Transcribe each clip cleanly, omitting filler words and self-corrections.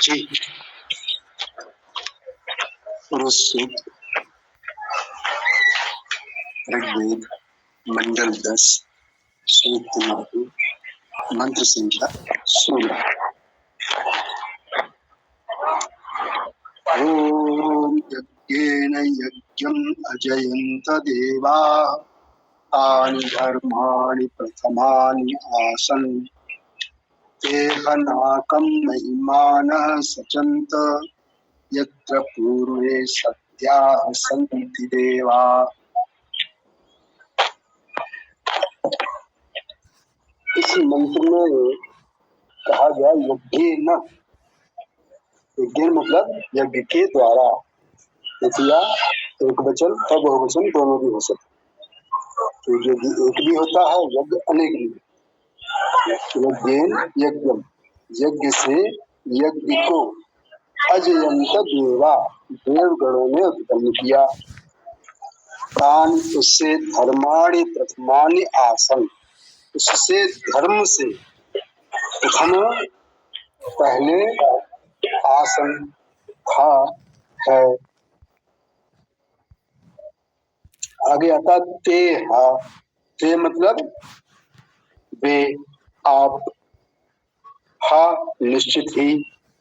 जी। पुरुष सूक्त, ऋग्वेद, मंडल 10, सूक्त 9, मंत्र संख्या 16। ओम यज्ञेन यज्ञम् अजयन्त देवाः तानि धर्माणि प्रथमानि आसन् तेहनाकं महिमानः सचन्त यत्र पूर्वे सत्याः सन्ति देवा। इस मंत्र में कहा गया यज्ञेन, यज्ञ मतलब यज्ञ के द्वारा, या एक वचन और बहुवचन दोनों भी हो सकते। तो यज्ञ एक भी होता है, यज्ञ अनेक भी। यज्ञेन यज्ञम, यज्ञ से यज्ञ को अजयंत देवा, देवगणों ने उत्पन्न किया। तान, उससे धर्माणि प्रथमानि आसन, उससे धर्म से प्रथम पहले आसन था है। आगे आता ते हा, ते मतलब वे, आप, हा निश्चित ही,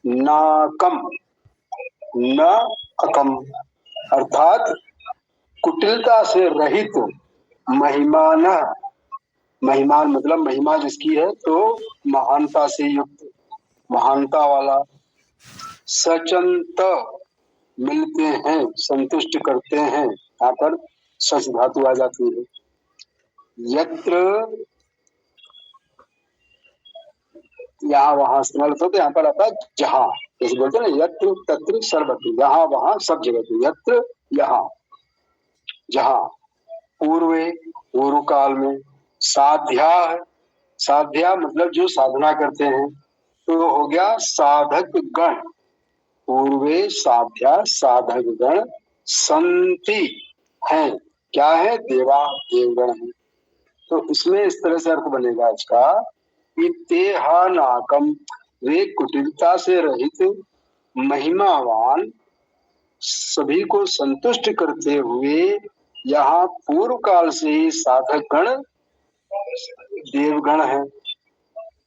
नाकम न अकम अर्थात कुटिलता से रहित, महिमान, महिमान मतलब महिमा जिसकी है तो महानता से युक्त, महानता वाला। सचंत मिलते हैं, संतुष्ट करते हैं, यहाँ पर सच धातु आ जाती है। यत्र, यहाँ वहां स्मृत होते, यहाँ पर आता जहां, जैसे बोलते हैं ना यत्र तत्र सर्वत्र, यहाँ वहां सब जगह। यत्र यहाँ, जहां, पूर्वे पूर्व काल में, साध्या, साध्या मतलब जो साधना करते हैं, तो हो गया साधक गण। पूर्वे साध्या साधक गण संति हैं, क्या है? देवा, देवगण है। तो इसमें इस तरह से अर्थ बनेगा इसका कि तेहा नाकम, वे कुटिलता से रहित, महिमावान, सभी को संतुष्ट करते हुए, यहाँ पूर्व काल से ही साधक गण देवगण है।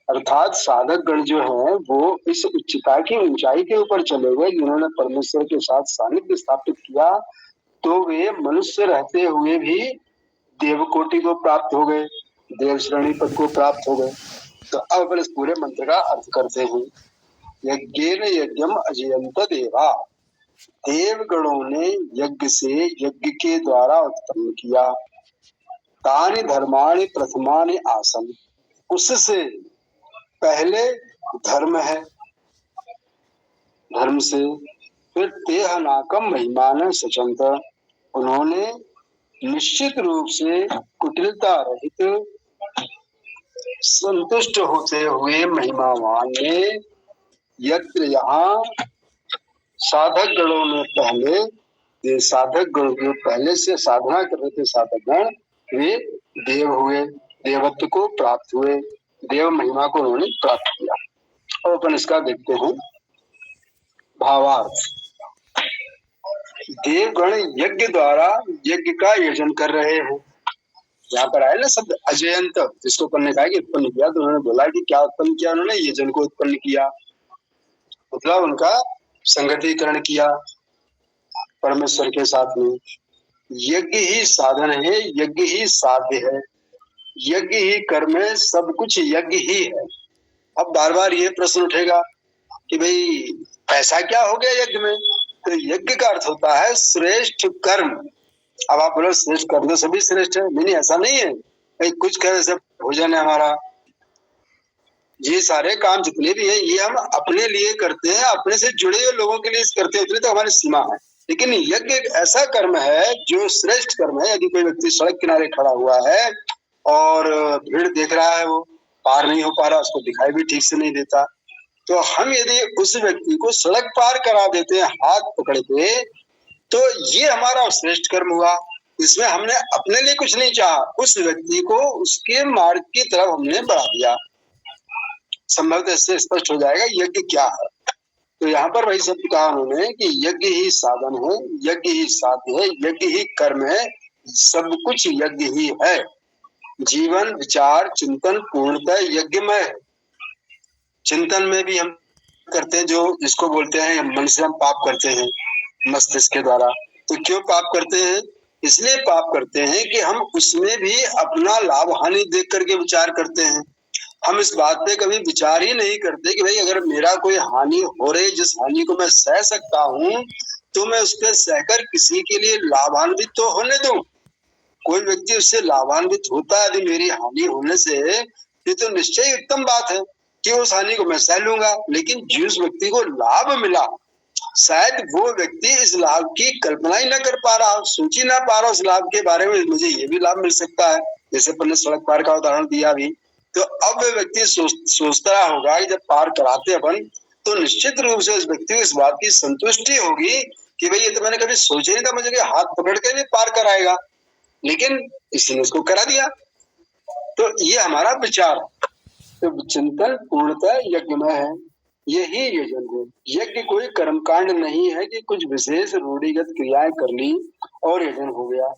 अर्थात साधक गण जो है वो इस उच्चता की ऊंचाई के ऊपर चले गए, जिन्होंने परमेश्वर के साथ सानिध्य स्थापित किया, तो वे मनुष्य रहते हुए भी देवकोटि को प्राप्त हो गए, देव श्रेणी पद को प्राप्त हो गए। तो अब अपन इस पूरे मंत्र का अर्थ करते हैं। यज्ञेन यज्ञम अजयंत देवा, देवगणों ने यज्ञ से, यज्ञ के द्वारा उत्पन्न किया। तानि धर्माणि प्रथमानि आसन, उससे पहले धर्म है, धर्म से फिर तेहनाकम महिमान सचंत, उन्होंने निश्चित रूप से कुटिलता रहित, संतुष्ट होते हुए महिमावान ने, यत्र यहाँ साधक गणों में पहले, ये साधक गण जो पहले से साधना कर रहे थे साधक गण, वे देव हुए, देवत्व को प्राप्त हुए, देव महिमा को उन्होंने प्राप्त किया। और अपन इसका देखते हैं भावार्थ। देवगण यज्ञ द्वारा यज्ञ का आयोजन कर रहे हैं। यहाँ पर आए ना शब्द अजयंत, जिसको अपन ने कहा कि उत्पन्न किया, तो उन्होंने बोला कि क्या उत्पन्न किया? उन्होंने यजन को उत्पन्न किया, मतलब उनका संगठीकरण किया परमेश्वर के साथ में। यज्ञ ही साधन है, यज्ञ ही साध्य है, यज्ञ ही कर्म है, सब कुछ यज्ञ ही है। अब बार बार ये प्रश्न उठेगा कि भाई ऐसा क्या हो गया यज्ञ में? तो यज्ञ का अर्थ होता है श्रेष्ठ कर्म। अब आप बोलो श्रेष्ठ कर्म तो सभी श्रेष्ठ है, नहीं ऐसा नहीं है। भाई कुछ कर, सब भोजन है हमारा, ये सारे काम जितने भी है ये हम अपने लिए करते हैं, अपने से जुड़े हुए लोगों के लिए करते हैं, उतनी तो हमारी सीमा है। लेकिन यज्ञ एक ऐसा कर्म है जो श्रेष्ठ कर्म है। यदि कोई व्यक्ति सड़क किनारे खड़ा हुआ है और भीड़ देख रहा है, वो पार नहीं हो पा रहा, उसको दिखाई भी ठीक से नहीं देता, तो हम यदि उस व्यक्ति को सड़क पार करा देते हैं हाथ पकड़ के, तो ये हमारा श्रेष्ठ कर्म हुआ। इसमें हमने अपने लिए कुछ नहीं चाहा, उस व्यक्ति को उसके मार्ग की तरफ हमने बढ़ा दिया। संभवतः इससे स्पष्ट हो जाएगा यज्ञ क्या है। तो यहाँ पर वही शब्द कहा उन्होंने कि यज्ञ ही साधन है, यज्ञ ही साध्य है, यज्ञ ही कर्म है, सब कुछ यज्ञ ही है। जीवन विचार चिंतन पूर्णतः यज्ञमय है। चिंतन में भी हम करते हैं, जो जिसको बोलते हैं मन से हम पाप करते हैं मस्तिष्क के द्वारा। तो क्यों पाप करते हैं? इसलिए पाप करते हैं कि हम उसमें भी अपना लाभ हानि देख करके विचार करते हैं। हम इस बात पे कभी विचार ही नहीं करते कि भाई अगर मेरा कोई हानि हो रही, जिस हानि को मैं सह सकता हूँ, तो मैं उसके सहकर किसी के लिए लाभान्वित तो होने दूं। कोई व्यक्ति उससे लाभान्वित होता है यदि मेरी हानि होने से, ये तो निश्चय उत्तम बात है कि उस हानि को मैं सह लूंगा। लेकिन जिस व्यक्ति को लाभ मिला, शायद वो व्यक्ति इस लाभ की कल्पना ही न कर पा रहा, सोच ही ना पा रहा उस लाभ के बारे में, मुझे ये भी लाभ मिल सकता है। जैसे अपन ने सड़क पार का उदाहरण दिया अभी, तो अब वो व्यक्ति सोचता होगा कि जब पार कराते अपन, तो निश्चित रूप से उस व्यक्ति को इस बात की संतुष्टि होगी कि भाई ये तो मैंने कभी सोचा नहीं था, मुझे हाथ पकड़ के भी पार कराएगा, लेकिन इसने उसको करा दिया। तो ये हमारा विचार, तो चिंतन पूर्णतः यज्ञमय है, यही यजन है। यज्ञ कोई कर्मकांड नहीं है कि कुछ विशेष रूढ़िगत क्रियाएं कर ली और यजन हो गया।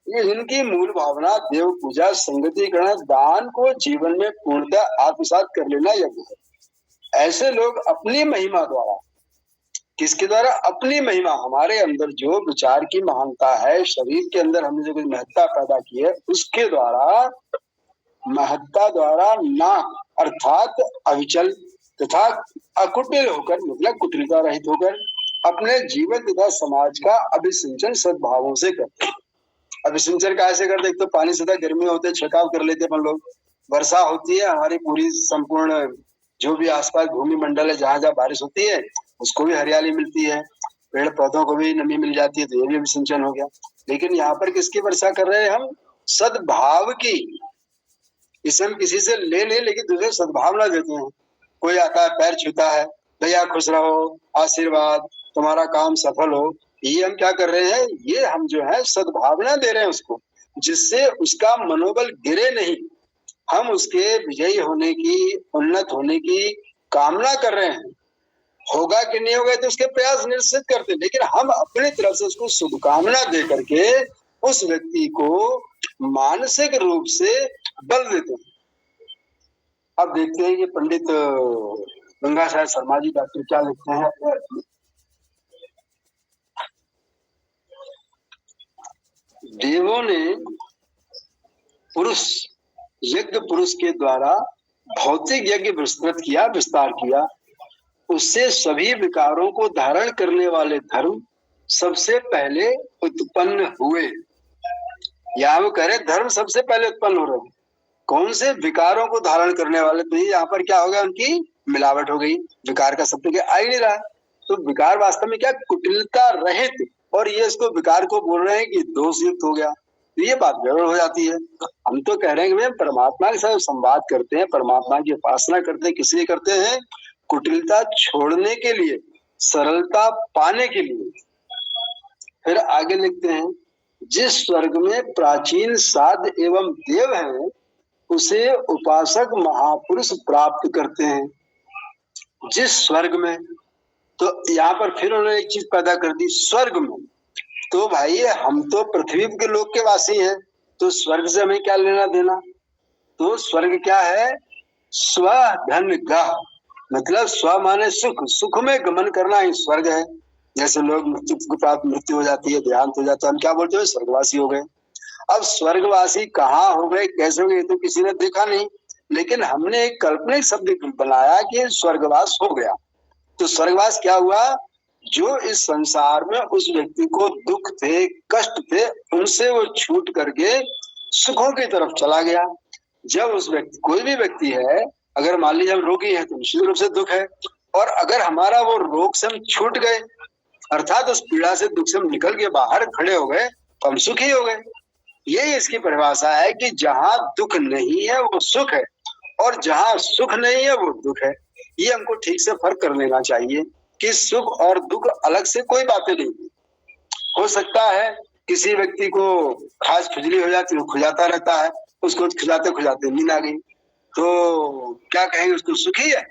यजन की मूल भावना देव पूजा, संगति ग्रहण, दान को जीवन में पूर्णतः आत्मसात कर लेना यज्ञ है। ऐसे लोग अपनी महिमा द्वारा, किसके द्वारा? अपनी महिमा, हमारे अंदर जो विचार की महानता है, शरीर के अंदर हमने जो महत्ता पैदा की है, उसके द्वारा, महत्ता द्वारा ना अर्थात अविचल तथा अकुटिल होकर, मतलब कुटिलता रहित होकर, अपने जीवन तथा समाज का अभिसिंचन सद्भावों से करते। अभिसिंचन कैसे करते? एक तो पानी से गर्मी होते छिड़काव कर लेते अपन लोग, वर्षा होती है, हमारी पूरी संपूर्ण जो भी आसपास भूमि मंडल है, जहां जहां बारिश होती है उसको भी हरियाली मिलती है, पेड़ पौधों को भी नमी मिल जाती है, तो ये भी अभिसिंचन हो गया। लेकिन यहाँ पर किसकी वर्षा कर रहे हैं हम? सद्भाव की। इसे हम किसी से ले ले, लेकिन दूसरे सद्भावना देते हैं। कोई आता है पैर छूता है, भैया खुश रहो, आशीर्वाद, तुम्हारा काम सफल हो, ये हम क्या कर रहे हैं? ये हम जो है सद्भावना दे रहे हैं उसको, जिससे उसका मनोबल गिरे नहीं। हम उसके विजयी होने की, उन्नत होने की कामना कर रहे हैं। होगा कि नहीं होगा तो उसके प्रयास निश्चित करते, लेकिन हम अपनी तरफ से उसको शुभकामना दे करके उस व्यक्ति को मानसिक रूप से बल देते हैं। अब देखते हैं कि पंडित गंगा साहब शर्मा जी डॉक्टर क्या लिखते हैं। देवों ने पुरुष, यज्ञ पुरुष के द्वारा भौतिक यज्ञ विस्तृत किया, विस्तार किया, उससे सभी विकारों को धारण करने वाले धर्म सबसे पहले उत्पन्न हुए। यहाँ वो कह रहे धर्म सबसे पहले उत्पन्न हो रहे। कौन से? विकारों को धारण करने वाले। तो यहाँ पर क्या हो गया? उनकी मिलावट हो गई, विकार का शब्द क्या आ ही नहीं रहा। तो विकार वास्तव में क्या? कुटिलता रहित, और ये इसको विकार को बोल रहे हैं कि दोषयुक्त हो गया, तो ये बात गड़बड़ हो जाती है। हम तो कह रहे हैं कि परमात्मा के साथ संवाद करते हैं, परमात्मा की उपासना करते हैं, किस लिए करते हैं? कुटिलता छोड़ने के लिए, सरलता पाने के लिए। फिर आगे लिखते हैं, जिस स्वर्ग में प्राचीन साध एवं देव हैं, उसे उपासक महापुरुष प्राप्त करते हैं। जिस स्वर्ग में, तो यहाँ पर फिर उन्होंने एक चीज पैदा कर दी, स्वर्ग में। तो भाई हम तो पृथ्वी के लोक के वासी हैं, तो स्वर्ग से हमें क्या लेना देना? तो स्वर्ग क्या है? स्वधन गह, मतलब स्व माने सुख, सुख में गमन करना ही स्वर्ग है। जैसे लोग मृत्यु के प्राप्त मृत्यु हो जाती है, देहांत हो जाता है, हम क्या बोलते हैं? स्वर्गवासी हो गए। अब स्वर्गवासी कहाँ हो गए, कैसे हो गए, तो किसी ने देखा नहीं, लेकिन हमने एक काल्पनिक शब्द बनाया कि स्वर्गवास हो गया। तो स्वर्गवास क्या हुआ? जो इस संसार में उस व्यक्ति को दुख थे, कष्ट थे, उनसे वो छूट करके सुखों की तरफ चला गया। जब उस व्यक्ति, कोई भी व्यक्ति है, अगर मान लीजिए हम रोगी हैं तो निश्चित रूप से दुख है, और अगर हमारा वो रोग से हम छूट गए, अर्थात उस पीड़ा से, दुख से हम निकल के बाहर खड़े हो गए, तो हम सुखी हो गए। यही इसकी परिभाषा है कि जहां दुख नहीं है वो सुख है, और जहां सुख नहीं है वो दुख है। ये हमको ठीक से फर्क कर लेना चाहिए कि सुख और दुख अलग से कोई बातें नहीं। हो सकता है किसी व्यक्ति को खास खुजली हो जाती है, खुजाता रहता है, उसको खुजाते खुजाते नींद आ गई, तो क्या कहेंगे? उसको सुखी है?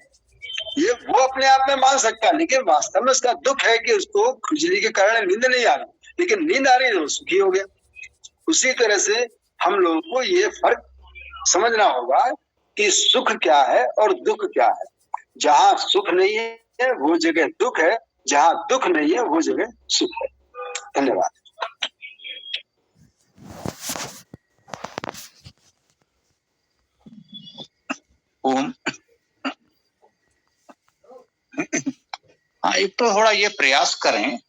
ये वो अपने आप में मान सकता है, लेकिन वास्तव में उसका दुख है कि उसको खुजली के कारण नींद नहीं आ रही, लेकिन नींद आ रही है तो सुखी हो गया। उसी तरह से हम लोगों को ये फर्क समझना होगा कि सुख क्या है और दुख क्या है। जहाँ सुख नहीं है वो जगह दुख है, जहाँ दुख नहीं है वो जगह सुख है। धन्यवाद। ओम। हाँ, एक तो थोड़ा ये प्रयास करें,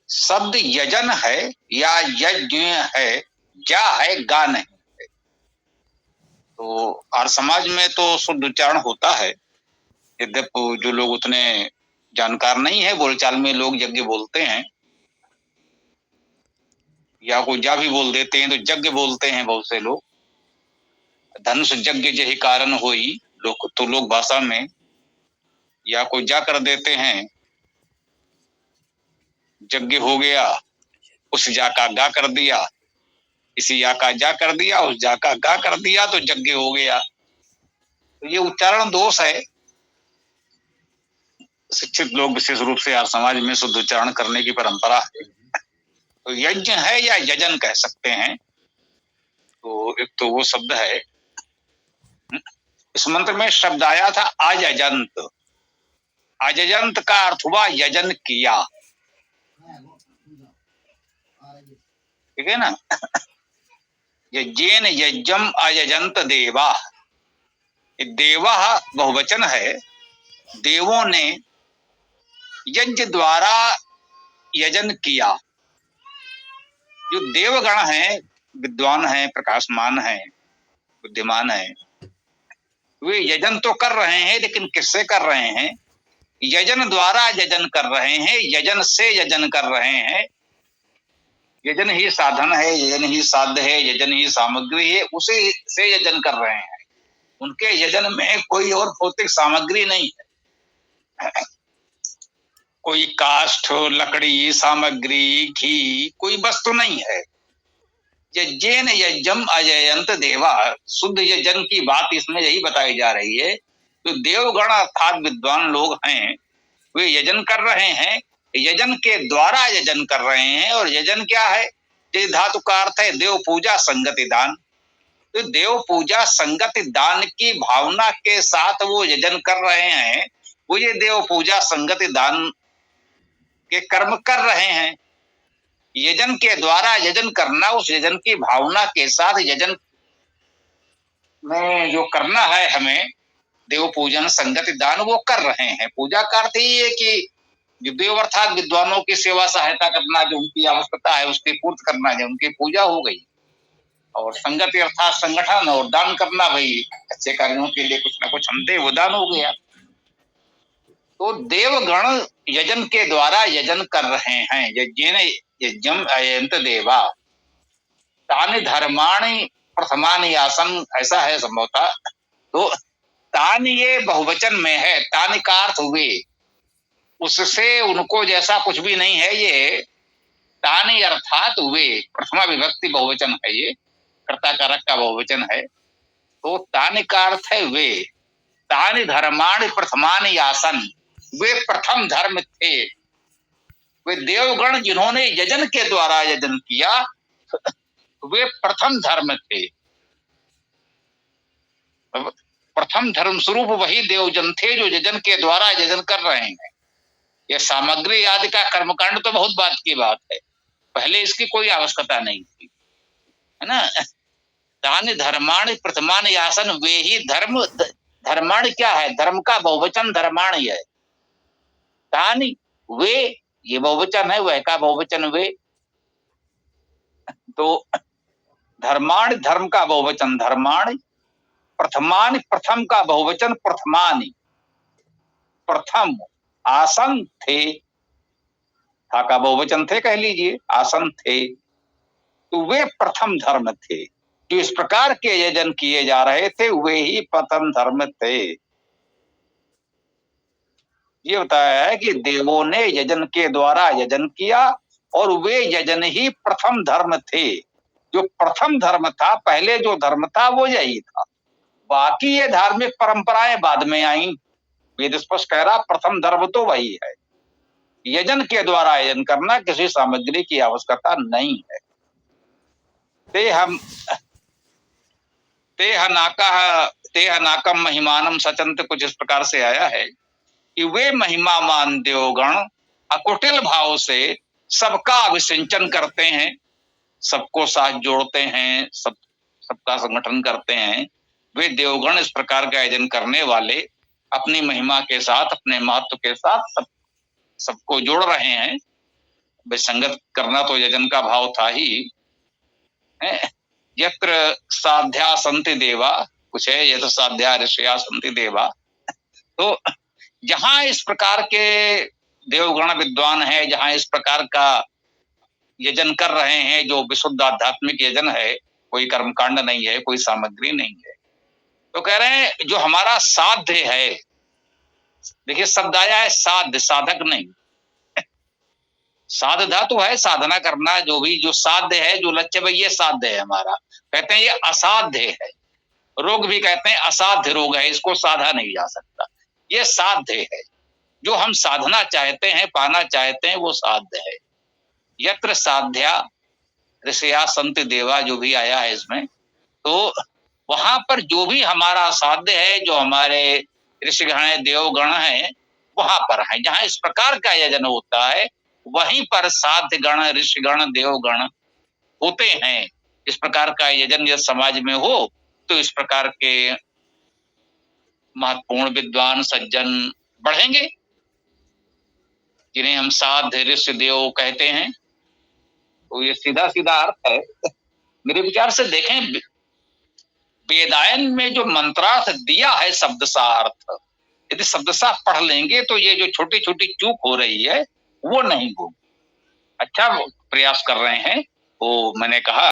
शब्द यजन है या यज्ञ है, क्या है गा नहीं है। तो आर्य समाज में तो शुद्ध उच्चारण होता है, यद्यपि जो लोग उतने जानकार नहीं है, बोलचाल में लोग यज्ञ बोलते हैं या कोई जा भी बोल देते हैं, तो यज्ञ बोलते हैं बहुत से लोग। धनुष यज्ञ जही कारण होई, लोग तो लोक भाषा में, या कोई जा कर देते हैं यज्ञ हो गया, उस जा का गा कर दिया, इसी या का जा कर दिया, उस जा का गा कर दिया, तो यज्ञ हो गया। तो ये उच्चारण दोष है। शिक्षित लोग विशेष रूप से आर्य समाज में शुद्ध उच्चारण करने की परंपरा है। तो यज्ञ है या यजन कह सकते हैं। तो एक तो वो शब्द है, इस मंत्र में शब्द आया था अजंत। अजंत का अर्थ हुआ यजन किया, ठीक है ना। यज्ञेन यज्ञम अजंत देवा, देवा बहुवचन है, देवों ने यज्ञ द्वारा यजन किया। जो देवगण है, विद्वान है, प्रकाशमान है, बुद्धिमान है, वे यजन तो कर रहे हैं, लेकिन किससे कर रहे हैं? यजन द्वारा यजन कर रहे हैं, यजन से यजन कर रहे हैं। यजन ही साधन है, यजन ही साध्य है, यजन ही सामग्री है, उसे से यजन कर रहे हैं। उनके यजन में कोई और भौतिक सामग्री नहीं है, कोई काष्ठ, लकड़ी, सामग्री, घी, कोई वस्तु नहीं है। यज्ञेन यज्ञम अजयंत देवा, शुद्ध यजन की बात इसमें यही बताई जा रही है। तो देवगण अर्थात विद्वान लोग हैं, वे यजन कर रहे हैं, यजन के द्वारा यजन कर रहे हैं। और यजन क्या है? धातु का अर्थ है देव पूजा संगति दान। तो देव पूजा संगति दान की भावना के साथ वो यजन कर रहे हैं, वो ये देव पूजा संगति दान के कर्म कर रहे हैं। यजन के द्वारा यजन करना, उस यजन की भावना के साथ यजन में जो करना है हमें, देव पूजन संगति दान, वो कर रहे हैं। पूजा का अर्थ ही है कि जो देव अर्थात विद्वानों की सेवा सहायता करना, जो उनकी आवश्यकता है उसकी पूर्ति करना, जो उनकी पूजा हो गई। और संगति अर्थात संगठन, और दान करना, भाई अच्छे कार्यों के लिए कुछ ना कुछ हम दे, वो दान हो गया। तो देवगण यजन के द्वारा यजन कर रहे हैं। यज्ञेन यज्ञम अयंत देवा, तानि धर्माणि प्रथमानि आसन, ऐसा है संभवतः। तो तानि ये बहुवचन में है, तानि का अर्थ हुए, उससे उनको जैसा कुछ भी नहीं है। ये तानि अर्थात हुए, प्रथमा विभक्ति बहुवचन है, ये कर्ता कारक का बहुवचन है। तो तानि का अर्थ है वे, तानि धर्माणि प्रथमानि आसन, वे प्रथम धर्म थे। वे देवगण जिन्होंने यजन के द्वारा यजन किया, वे प्रथम धर्म थे। प्रथम धर्म स्वरूप वही देवजन थे जो यजन के द्वारा यजन कर रहे हैं। ये सामग्री आदि का कर्मकांड तो बहुत बात की बात है, पहले इसकी कोई आवश्यकता नहीं थी, है ना। तानि धर्माणि प्रथमानि आसन, वे ही धर्म। धर्माणि क्या है? धर्म का बहुवचन धर्माणि है। तानि वे, ये बहुवचन है, वह का बहुवचन वे। तो धर्माणि धर्म का बहुवचन धर्माणि, प्रथमानि प्रथम का बहुवचन प्रथमानि, प्रथम आसन थे, था का बहुवचन थे कह लीजिए, आसन थे। तो वे प्रथम धर्म थे, जो इस प्रकार के यजन किए जा रहे थे, वे ही प्रथम धर्म थे। ये बताया है कि देवों ने यजन के द्वारा यजन किया, और वे यजन ही प्रथम धर्म थे। जो प्रथम धर्म था, पहले जो धर्म था वो यही था। बाकी ये धार्मिक परंपराएं बाद में आई, वेद स्पष्ट कह रहा प्रथम धर्म तो वही है, यजन के द्वारा यजन करना, किसी सामग्री की आवश्यकता नहीं है। तेह नाकम महिमानम सचंत, कुछ इस प्रकार से आया है कि वे महिमामान देवगण अकुटिल भाव से सबका अभिसिंचन करते हैं, सबको साथ जोड़ते हैं, सबका संगठन करते हैं। वे देवगण इस प्रकार का आयोजन करने वाले अपनी महिमा के साथ, अपने महत्व के साथ सबको जोड़ रहे हैं। विसंगत करना तो यजन का भाव था ही। यत्र साध्या संति देवा, कुछ है यत्र साध्या ऋषया संति देवा। तो जहां इस प्रकार के देवगण विद्वान है, जहां इस प्रकार का यजन कर रहे हैं, जो विशुद्ध आध्यात्मिक यजन है, कोई कर्मकांड नहीं है, कोई सामग्री नहीं है, तो कह रहे हैं जो हमारा साध्य है, देखिए शब्द आया है साध्य, साधक नहीं। साध धातु है साधना करना, जो साध्य है, जो लक्ष्य है, ये साध्य है हमारा। कहते हैं ये असाध्य है। रोग भी कहते हैं असाध्य रोग है, इसको साधा नहीं जा सकता। ये साध्य है, जो हम साधना चाहते हैं, पाना चाहते हैं, वो साध्य है। यत्र साध्या ऋषया संत देवा, जो भी आया है इसमें, तो वहां पर जो भी हमारा साध्य है, जो हमारे ऋषिगण है, देवगण है, वहां पर है। जहां इस प्रकार का यजन होता है, वहीं पर साध्य गण, ऋषिगण, देवगण होते हैं। इस प्रकार का यजन यदि समाज में हो तो इस प्रकार के महत्वपूर्ण विद्वान सज्जन बढ़ेंगे, जिन्हें हम साध्य ऋषि देव कहते हैं। तो ये सीधा सीधा अर्थ है। मेरे विचार से देखें, वेदायन में जो मंत्रार्थ दिया है शब्दशाह अर्थ, यदि शब्दशाह पढ़ लेंगे तो ये जो छोटी छोटी चूक हो रही है वो नहीं होगी। अच्छा प्रयास कर रहे हैं, वो मैंने कहा